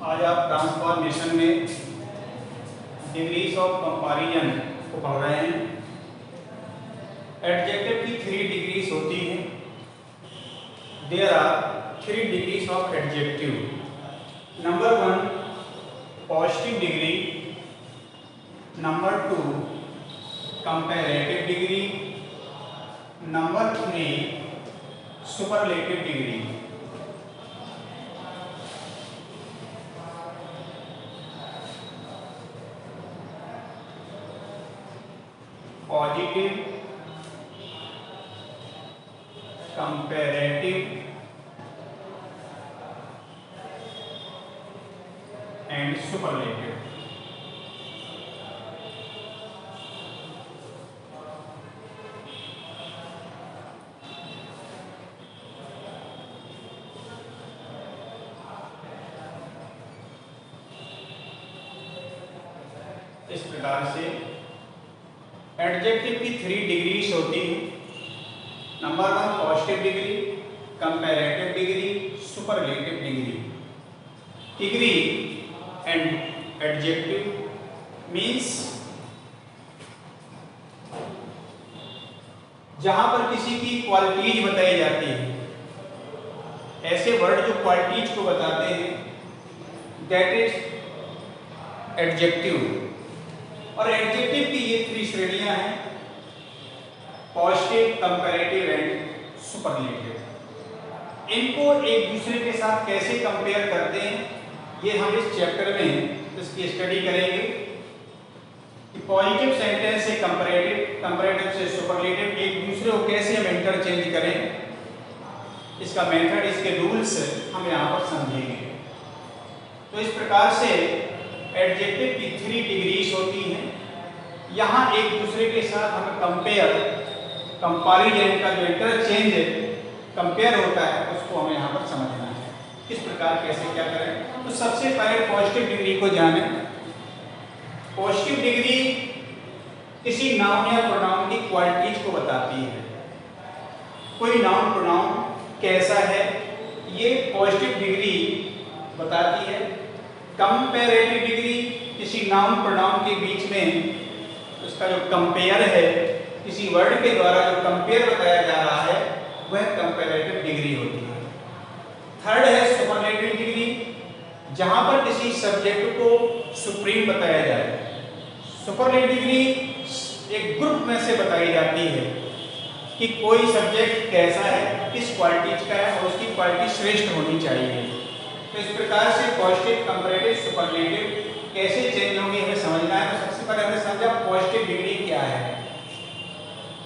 आज आप ट्रांसफॉर्मेशन में डिग्रीज ऑफ कंपैरिजन को पढ़ रहे हैं। एडजेक्टिव की 3 डिग्रीज होती हैं। There are 3 degrees of adjective. Number 1 positive degree, number 2 comparative degree, number 3 superlative degree. Positive, comparative and superlative. इस प्रकार से एडजेक्टिव की 3 डिग्रीज होती हैं। Number 1 positive degree, comparative degree, superlative degree. Degree and adjective means जहां पर किसी की क्वालिटीज बताई जाती है, ऐसे वर्ड जो क्वालिटीज को बताते हैं, दैट इज एडजेक्टिव। और एडजेक्टिव की ये 3 श्रेणियां हैं, पॉजिटिव, कंपैरेटिव एंड सुपरलेटिव। इनको एक दूसरे के साथ कैसे कंपेयर करते हैं, ये हम इस चैप्टर में इसकी स्टडी करेंगे कि पॉजिटिव सेंटेंस से कंपैरेटिव, कंपैरेटिव से सुपरलेटिव एक दूसरे को कैसे हम इंटरचेंज करें। इसका मेथड, इसके रूल्स हम यहाँ पर समझेंगे। तो इस प्रकार से एडजेक्टिव की 3 डिग्रीज होती हैं। यहाँ एक दूसरे के साथ हमें कंपेयर, कंपैरिजन का जो इंटरचेंज कंपेयर होता है उसको हमें यहाँ पर समझना है। किस प्रकार कैसे क्या करें। तो सबसे पहले पॉजिटिव डिग्री को जानें। पॉजिटिव डिग्री किसी नाउन या प्रोनाउन की क्वालिटीज को बताती है। कोई नाउन प्रोनाउन कैसा है, ये पॉजिटिव डिग्री बताती है। कंपैरेटिव डिग्री किसी नाउन प्रोनाउन के बीच में उसका जो कंपेयर है, किसी वर्ड के द्वारा जो कंपेयर बताया जा रहा है, वह कंपैरेटिव डिग्री होती है। थर्ड है सुपरलेटिव डिग्री, जहां पर किसी सब्जेक्ट को सुप्रीम बताया जाए। सुपरलेटिव डिग्री एक ग्रुप में से बताई जाती है कि कोई सब्जेक्ट कैसा है, किस क्वालिटीज का है और उसकी क्वालिटी श्रेष्ठ होनी चाहिए। तो इस प्रकार से पॉजिटिव, कंपैरेटिव, सुपरलेटिव कैसे चेंज होंगे हमें समझना है। तो सबसे पहले हमने समझा पॉजिटिव डिग्री क्या है।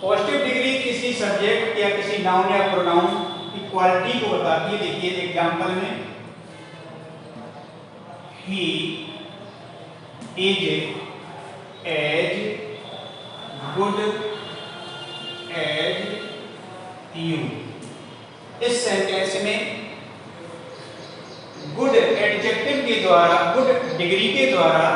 पॉजिटिव डिग्री किसी सब्जेक्ट या किसी नाउन या प्रोनाउन की क्वालिटी को बताती है। देखिए एग्जांपल में, he is as good as you. इस सेंटेंस में गुड एडजेक्टिव के द्वारा, गुड डिग्री के द्वारा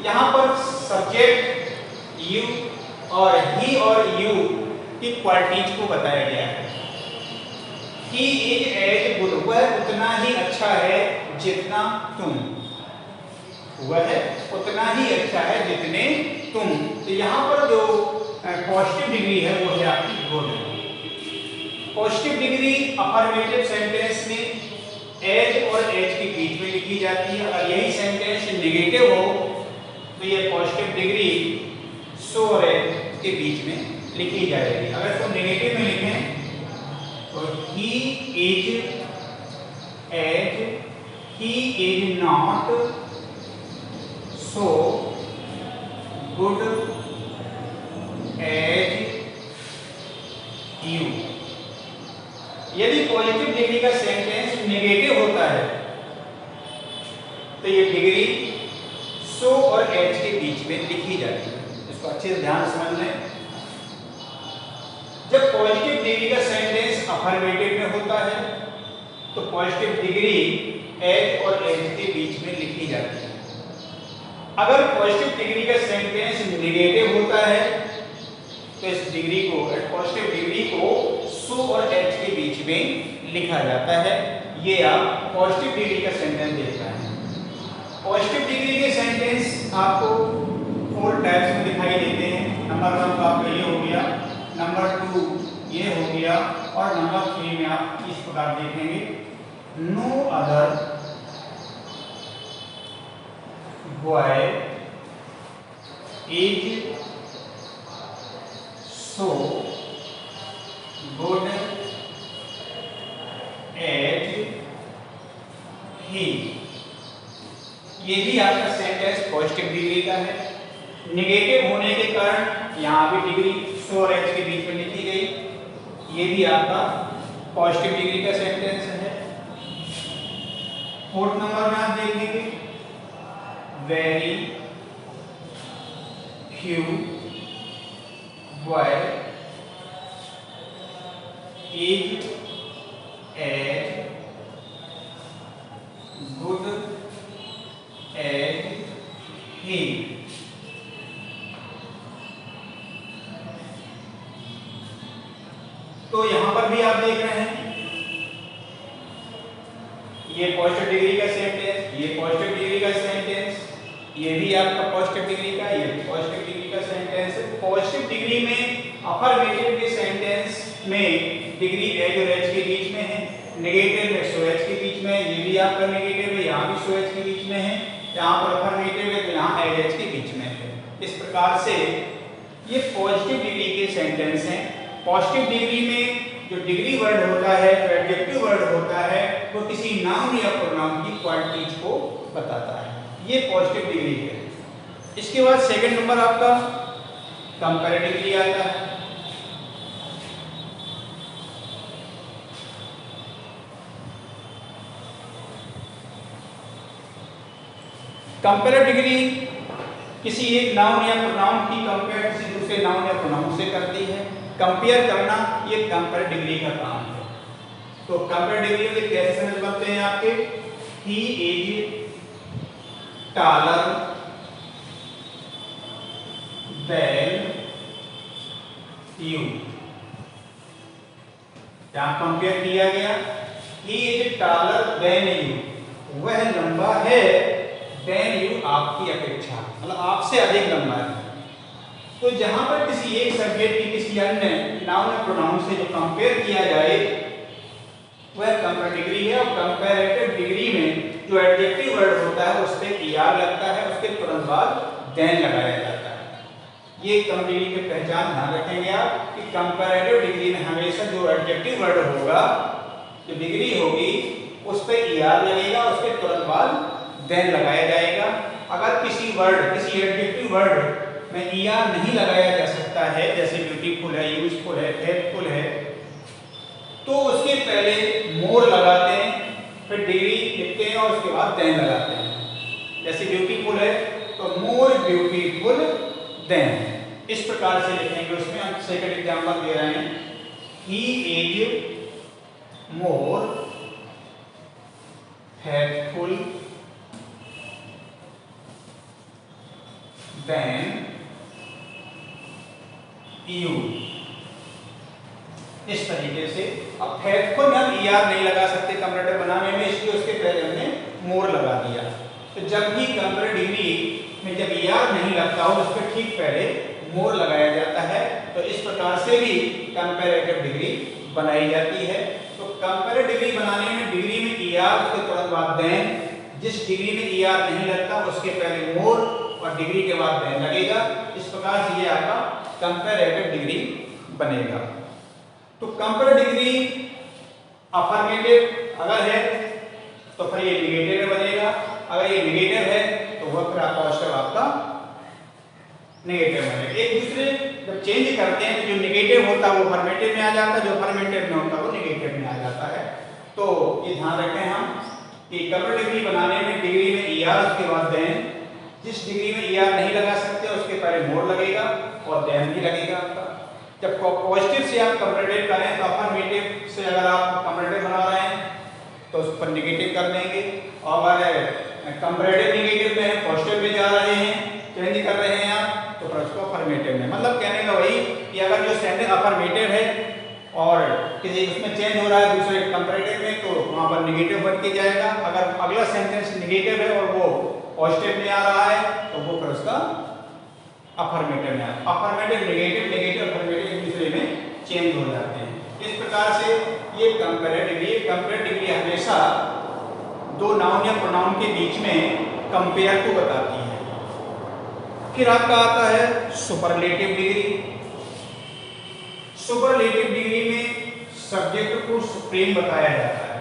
यहाँ पर सब्जेक्ट यू और ही और यू की क्वालिटीज को बताया गया है। ही इज एज गुड, वह उतना ही अच्छा है जितना तुम। वह उतना ही अच्छा है जितने तुम। तो यहाँ पर जो पॉजिटिव डिग्री है वो है आपकी good. Positive degree affirmative sentence में एज और एज के बीच में लिखी जाती है। अगर यही सेंटेंस नेगेटिव हो तो ये पॉजिटिव डिग्री सो और एज के बीच में लिखी जाएगी। अगर इसको नेगेटिव में लिखें तो he is as, he is not so good as you. यदि पॉजिटिव डिग्री का सेंटेंस नेगेटिव होता है तो ये डिग्री सो और एज के बीच में लिखी जाती है। इसको अच्छे से ध्यान समझ लें। जब पॉजिटिव डिग्री का सेंटेंस अफर्मेटिव में होता है तो पॉजिटिव डिग्री एज और एज के बीच में लिखी जाती है। अगर पॉजिटिव डिग्री का सेंटेंस नेगेटिव होता है तो इस डिग्री को, पॉजिटिव डिग्री को सो और एज के बीच में लिखा जाता है। ये आप पॉजिटिव डिग्री का सेंटेंस देख रहे हैं। पॉजिटिव डिग्री के सेंटेंस आपको 4 टाइप्स में दिखाई देते हैं। नंबर 1 तो आपका ये हो गया, नंबर 2 ये हो गया, और नंबर 3 में आप इस प्रकार देखेंगे, no other boy is so good as he. ये भी आपका सेंटेंस पॉजिटिव डिग्री का है। नेगेटिव होने के कारण यहाँ भी डिग्री सो और एज के बीच में लिखी गई। ये भी आपका पॉजिटिव डिग्री का सेंटेंस है। 4th नंबर में आप देखेंगे, very few boy is as good as he. तो यहां पर भी आप देख रहे हैं, ये पॉजिटिव डिग्री का सेंटेंस, ये पॉजिटिव डिग्री का सेंटेंस, ये भी आपका पॉजिटिव डिग्री का, ये पॉजिटिव डिग्री का सेंटेंस है। पॉजिटिव डिग्री में अफर्मेटिव के सेंटेंस में डिग्री एज और एज के बीच में है, नेगेटिव में सो एज के बीच में है। ये भी आपका नेगेटिव है, यहाँ भी सो एज के बीच में है, यहाँ पर अफर्मेटिव है तो यहाँ एज के बीच में है। इस प्रकार से ये पॉजिटिव डिग्री के सेंटेंस हैं। पॉजिटिव डिग्री में जो डिग्री वर्ड होता है, जो एडजेक्टिव वर्ड होता है, वो किसी नाउन या प्रोनाउन की क्वालिटीज को बताता है। ये पॉजिटिव डिग्री है। इसके बाद सेकंड नंबर आपका कंपैरेटिव डिग्री आता है। कंपैरेटिव डिग्री किसी एक नाउन या प्रोनाउन की कंपेयर किसी दूसरे नाउन या प्रोनाउन से करती है। कंपेयर करना ये कंपैरेटिव डिग्री का काम है। तो कंपैरेटिव डिग्री के कैसे सेंटेंस बनते हैं आपके, he is taller than you। यहां कंपेयर किया गया, he is taller than you, वह लंबा है than you आपकी अपेक्षा, मतलब आपसे अधिक लंबा है। तो जहां पर किसी एक सब्जेक्ट की किसी अन्य नाउन या प्रोनाउन से जो कंपेयर किया जाए वह कंपैरेटिव डिग्री है। और कंपैरेटिव डिग्री में जो एडजेक्टिव वर्ड होता है उस पे er लगता है, उसके तुरंत बाद देन लगाया जाता है। ये कंपैरेटिव डिग्री की पहचान ध्यान रखेंगे आप कि कंपैरेटिव डिग्री में हमेशा जो एडजेक्टिव वर्ड होगा, जो डिग्री होगी, उस पे er लगेगा, उसके तुरंत बाद देन लगाया जाएगा। अगर किसी वर्ड, किसी एडजेक्टिव वर्ड में er नहीं लगाया जा सकता है, जैसे ब्यूटीफुल है, यूजफुल है, फेथफुल है, तो उसके पहले मोर लगाते हैं, फिर डिग्री लिखते हैं और उसके बाद देन लगाते हैं। जैसे ब्यूटीफुल है तो मोर ब्यूटीफुल देन, इस प्रकार से लिखेंगे। उसमें हम सेकंड एग्जांपल दे रहे हैं, he is more faithful than you. इस तरीके से अब फेथफुल में हम er नहीं लगा सकते कंपैरेटिव बनाने में, इसलिए उसके पहले हमने मोर लगा दिया। तो जब भी कंपैरेटिव डिग्री में जब er नहीं लगता हो, उस पर ठीक पहले मोर लगाया जाता है। तो इस प्रकार से भी कंपैरेटिव डिग्री बनाई जाती है। तो कंपैरेटिव डिग्री बनाने में डिग्री में er, उसके तुरंत बाद देन, जिस डिग्री में er नहीं लगता उसके पहले मोर और डिग्री के बाद देन लगेगा। इस प्रकार से ये आपका कंपैरेटिव डिग्री बनेगा। तो कंपैरेटिव डिग्री अफर्मेटिव अगर है तो फिर ये नेगेटिव में बनेगा, अगर ये नेगेटिव है तो वह फिर आपका पॉजिटिव आपका नेगेटिव में बनेगा। एक दूसरे जब चेंज करते हैं तो जो नेगेटिव होता है वो अफर्मेटिव में आ जाता है, जो अफर्मेटिव में होता है वो नेगेटिव में आ जाता है। तो ये ध्यान रखें हम कि कंपैरेटिव डिग्री बनाने में डिग्री में er, उसके बाद देन, जिस डिग्री में er नहीं लगा सकते उसके पहले मोर लगेगा और देन भी लगेगा आपका। जब पॉजिटिव से आप कंपैरेटिव करें तो अफर्मेटिव से अगर आप कंपैरेटिव बना रहे हैं तो उस पर नेगेटिव कर देंगे, और अगर कंपैरेटिव नेगेटिव में पॉजिटिव में जा रहे हैं, चेंज कर रहे हैं आप, तो फिर उसको अफर्मेटिव में, मतलब कहने का वही कि अगर जो सेंटेंस अफर्मेटिव है और किसी उसमें चेंज हो रहा है दूसरे कंपैरेटिव में तो वहां पर नेगेटिव बन के जाएगा। अगर अगला सेंटेंस नेगेटिव है और वो पॉजिटिव में आ रहा है तो वो फिर उसका अफर्मेटिव में आता है। अफर्मेटिव नेगेटिव, नेगेटिव अफर्मेटिव एक दूसरे में चेंज हो जाते हैं। इस प्रकार से ये कंपैरेटिव डिग्री हमेशा दो नाउन या प्रोनाउन के बीच में कंपेयर को बताती है। फिर आपका आता है सुपरलेटिव डिग्री। सुपरलेटिव डिग्री में सब्जेक्ट को सुप्रीम बताया जाता है।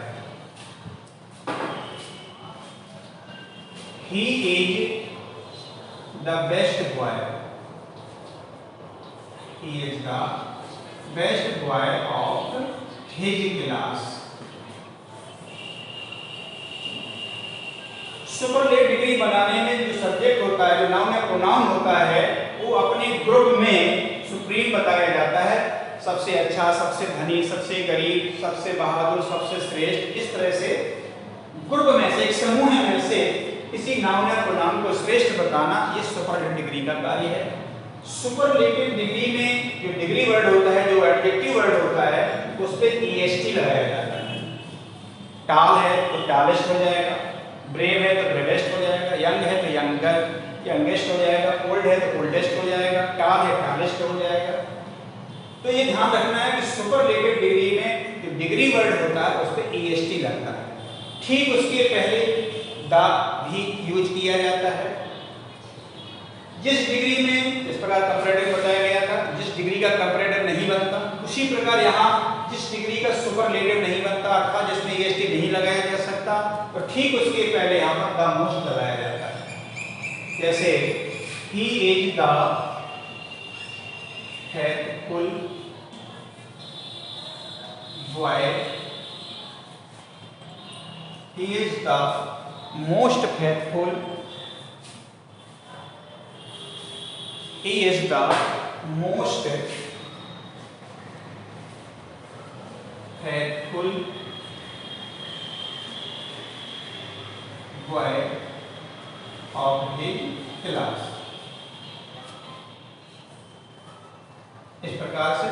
ही is the best boy, he is the best boy of his class. Superlative degree बनाने में जो सब्जेक्ट होता है, जो नाउन या प्रोनाउन होता है, वो अपने ग्रुप में सुप्रीम बताया जाता है। सबसे अच्छा, सबसे धनी, सबसे गरीब, सबसे बहादुर, सबसे श्रेष्ठ, इस तरह से ग्रुप में से, एक समूह में से किसी नाउन या प्रोनाउन को श्रेष्ठ बताना, ये सुपरलेटिव डिग्री का कार्य है। सुपरलेटिव डिग्री में जो डिग्री वर्ड होता है, जो एडजेक्टिव वर्ड होता है, उस पे ईएसटी लगाया जाता है। टाल है तो टालेस्ट हो जाएगा, ब्रेव है तो ब्रेवेस्ट हो जाएगा, यंग है तो यंगेस्ट हो जाएगा, ओल्ड है तो ओल्डेस्ट हो जाएगा, टाल है टालेस्ट हो जाएगा। तो ये ध्यान रखना है कि सुपरलेटिव डिग्री में जो डिग्री वर्ड होता है उस पर ईएसटी लगता है। ठीक उसके पहले द भी यूज किया जाता है। जिस डिग्री में जिस प्रकार कंपैरेटिव बताया गया था, जिस डिग्री का कंपैरेटिव नहीं बनता, उसी प्रकार यहाँ जिस डिग्री का सुपरलेटिव नहीं बनता अर्थात जिसमें ईएसटी नहीं लगाया जा सकता, तो ठीक उसके पहले यहाँ पर द मोस्ट लगाया जाता है। जैसे ही is the faithful boy, he is the most faithful, he is the most faithful boy of his class। इस प्रकार से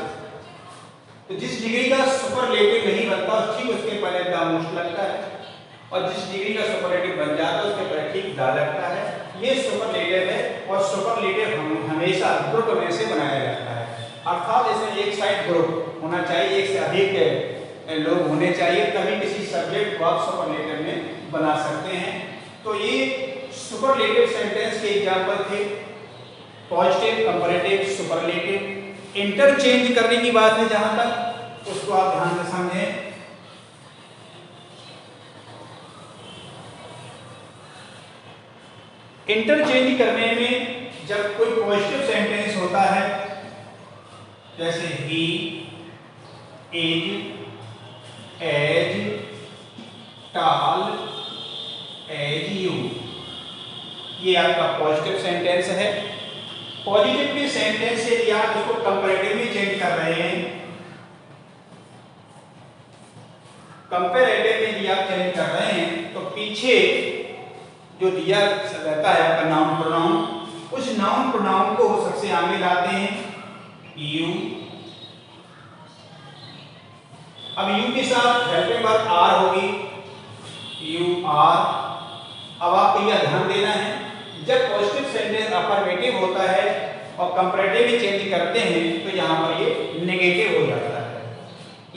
तो जिस डिग्री का सुपरलेटिव नहीं बनता ठीक उसके पहले द मोस्ट लगता है, और जिस डिग्री का सुपरलेटिव बन जाता है उसके पहले ठीक द लगता है। ये सुपरलेटिव है और सुपरलेटिव हमेशा ग्रुप में से बनाया जाता है, अर्थात इसमें एक साइड ग्रुप होना चाहिए, एक से अधिक लोग होने चाहिए, तभी किसी सब्जेक्ट को आप सुपरलेटिव में बना सकते हैं। तो ये सुपरलेटिव सेंटेंस के एग्जांपल थे, पॉजिटिव, कंपैरेटिव, सुपरलेटिव। इंटरचेंज करने की बात है जहां तक, उसको आप ध्यान से समझें। इंटरचेंज करने में जब कोई पॉजिटिव सेंटेंस होता है, जैसे ही, इज, एज, टाल, एज, यू, ये आपका पॉजिटिव सेंटेंस है। पॉजिटिव के सेंटेंस से यदि आप उसको कंपैरेटिव में चेंज कर रहे हैं, कंपैरेटिव में यदि आप चेंज कर रहे हैं, तो पीछे जो दिया रहता है आपका नाउन प्रोनाउन, उस नाउन प्रोनाउन को सबसे आगे लाते हैं यू। अब यू के साथ हेल्पिंग वर्ब आर होगी, यू आर। अब आपको यह ध्यान देना है, जब पॉजिटिव सेंटेंस अफर्मेटिव होता है और कंपैरेटिव में चेंज करते हैं तो यहां पर ये नेगेटिव हो जाता है।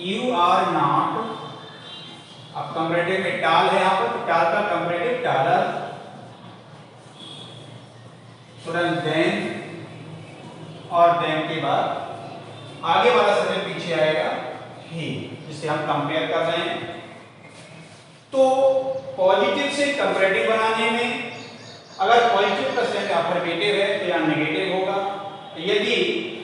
यू आर नॉट, अब कंपैरेटिव में टाल है यहाँ पर, टाल का कंपैरेटिव टालर, तुरंत देन, और देन के बाद आगे वाला शब्द पीछे आएगा ही, जिसे हम कंपेयर कर रहे हैं। तो पॉजिटिव से कंपैरेटिव बनाने में अगर पॉजिटिव का सेंटेंस अफर्मेटिव है तो यहाँ नेगेटिव होगा, यदि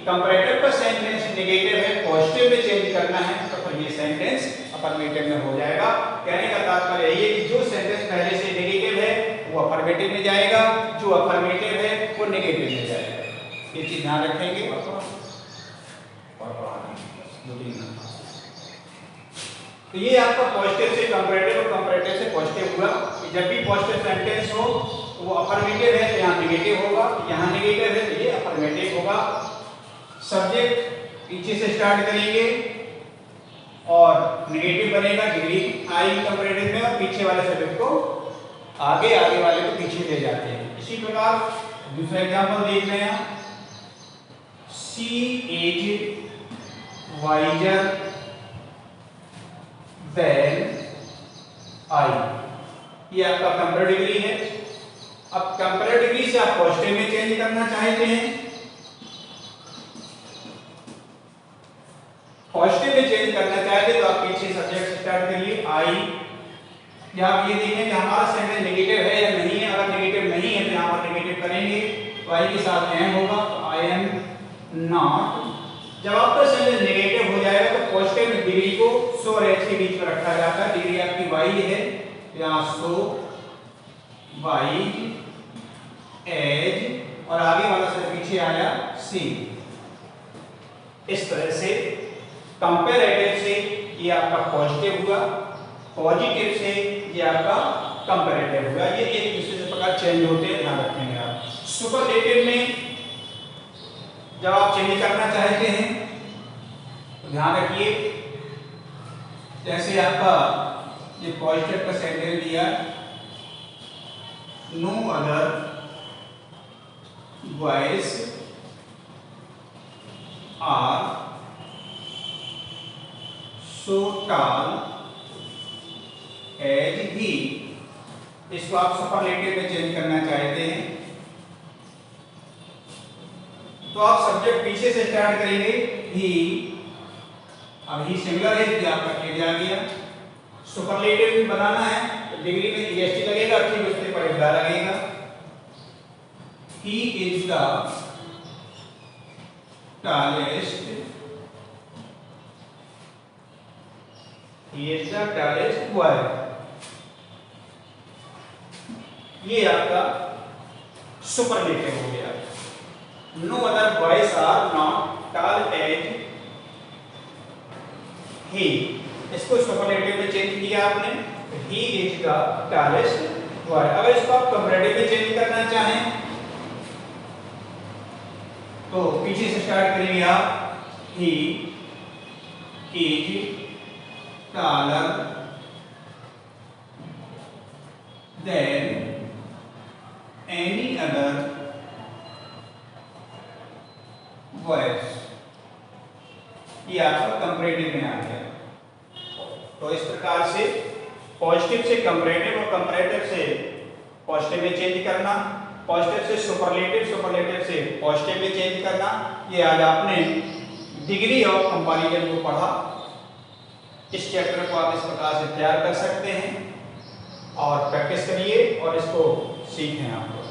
कंपैरेटिव का सेंटेंस नेगेटिव है, पॉजिटिव में चेंज करना है तो फिर ये सेंटेंस अफर्मेटिव में हो जाएगा। कहने का तात्पर्य यही है कि जो सेंटेंस पहले से नेगेटिव है वो अफर्मेटिव में जाएगा, जो अफर्मेटिव है वो नेगेटिव में जाएगा। ये चीज ध्यान रखेंगे। तो ये आपका पॉजिटिव से कंपैरेटिव और कंपैरेटिव से पॉजिटिव हुआ कि जब भी पॉजिटिव सेंटेंस हो तो वो अफर्मेटिव है तो यहाँ नेगेटिव होगा, यहाँ नेगेटिव है तो ये अफर्मेटिव होगा। सब्जेक्ट पीछे से स्टार्ट करेंगे, और नेगेटिव बनेगा डिग्री आई कंपैरेटिव में, और पीछे वाले सब्जेक्ट को आगे, आगे वाले को पीछे ले जाते हैं। इसी प्रकार दूसरा एग्जांपल देख रहे हैं, सी इज वाइजर देन आई, ये आपका कंपैरेटिव डिग्री है। अब कंपैरेटिव डिग्री से आप पॉजिटिव में चेंज करना चाहते हैं, पॉजिटिव में चेंज करना चाहते हैं तो आप पीछे सब्जेक्ट स्टार्ट करिए आई। या आप ये देखें कि हमारा सेंटेंस नेगेटिव है या नहीं है, अगर नेगेटिव नहीं है तो यहाँ पर नेगेटिव करेंगे तो आई के साथ एम होगा, तो आई एम नॉट। जब आपका सेंटेंस नेगेटिव हो जाएगा तो पॉजिटिव में डिग्री को सो और एच के बीच में रखा जाता है। डिग्री आपकी वाई है, यहाँ सो वाई एज, और आगे वाला से पीछे आया सी। इस तरह से कंपैरेटिव से ये आपका पॉजिटिव हुआ, पॉजिटिव से ये आपका कंपैरेटिव हुआ। ये एक दूसरे से प्रकार चेंज होते हैं, ध्यान रखेंगे आप। सुपरलेटिव में जब आप चेंज करना चाहते हैं तो ध्यान रखिए, जैसे आपका ये पॉजिटिव का सेंटेंस दिया, no other boys are so tall as he, इसको आप सुपरलेटिव में चेंज करना चाहते हैं तो आप सब्जेक्ट पीछे से स्टार्ट करेंगे ही। अब ही सिंगुलर है तो आपका एज आ गया। सुपरलेटिव बनाना है तो डिग्री में ईएसटी लगेगा, ठीक उसके पर एज लगेगा। ही is the tallest, he is the tallest boy। ये आपका सुपरलेटिव हो गया। No other boys are not tall as he, इसको सुपरलेटिव में चेंज किया आपने, he is the tallest boy. अगर इसको आप कंपैरेटिव में चेंज करना चाहें तो पीछे से स्टार्ट करेंगे आप, he is taller than any other boys। ये आपका कंपैरेटिव में आ गया। तो इस प्रकार से पॉजिटिव से कंपैरेटिव और कंपैरेटिव से पॉजिटिव में चेंज करना, पॉजिटिव से सुपरलेटिव, सुपरलेटिव से पॉजिटिव में चेंज करना, ये आज आपने डिग्री ऑफ कंपैरिजन को पढ़ा। इस चैप्टर को आप इस प्रकार से तैयार कर सकते हैं और प्रैक्टिस करिए और इसको सीखें आप लोग।